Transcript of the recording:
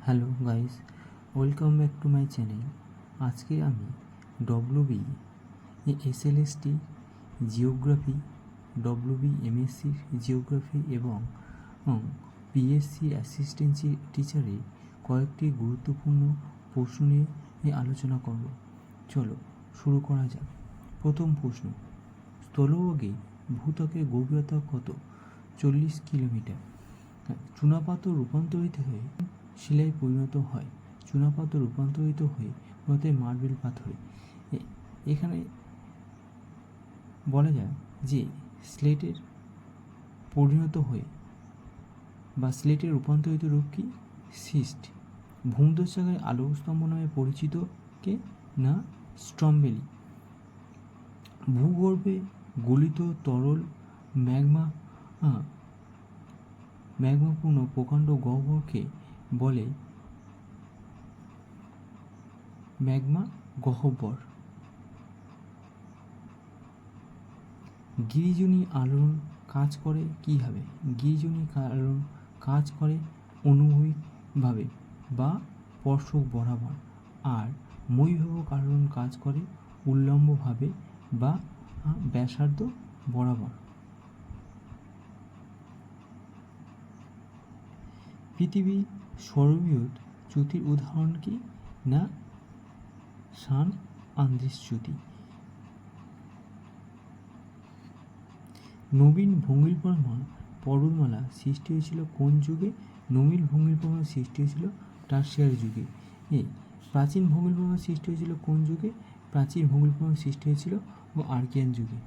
Hello guys, welcome back to my channel. আজকে আমি WB SLST geography, WB এমএসসির geography এবং পিএসসি অ্যাসিস্ট্যান্ট টিচারের কয়েকটি গুরুত্বপূর্ণ প্রশ্ন নিয়ে আলোচনা করব। চলো শুরু করা যাক। প্রথম প্রশ্ন, স্থলভাগে ভূত্বকের গভীরতা কত? 40 কিলোমিটার। চুনাপাথর রূপান্তরিত হয়ে শিলায় পরিণত হয়। চুনাপাথর রূপান্তরিত হয়ে মার্বেল পাথরে। এখানে বলা যায় যে স্লেটের পরিণত হয়ে বা স্লেটের রূপান্তরিত রূপ কি? সিস্ট। ভূমধ্যসাগরের আলোক স্তম্ভ নামে পরিচিত কে? না, স্ট্রম্বেলি। ভূগর্ভে গলিত তরল ম্যাগমাপূর্ণ প্রকাণ্ড গহ্বরকে বলে ম্যাগমা গহ্বর। গিরিজনী আলোড়ন কাজ করে কীভাবে? গিরিজনী আলোড়ন কাজ করে অনুভূমিকভাবে বা স্পর্শক বরাবর, আর মহীভবক আলোড়ন কাজ করে উল্লম্বভাবে বা ব্যাসার্ধ বরাবর। পৃথিবী সর্ববৃহৎ চ্যুতির উদাহরণ কি? না, সান আন্দ্রেস চ্যুতি। নবীন ভঙ্গিলপর্মা পর্বতমালা সৃষ্টি হয়েছিল কোন যুগে? নবীন ভঙ্গিলপর্মা সৃষ্টি হয়েছিল টারশিয়ারি যুগে। প্রাচীন ভঙ্গিলপর্মা সৃষ্টি হয়েছিল কোন যুগে? প্রাচীন ভঙ্গিলপর্মা সৃষ্টি হয়েছিল আর্কিয়ান যুগে।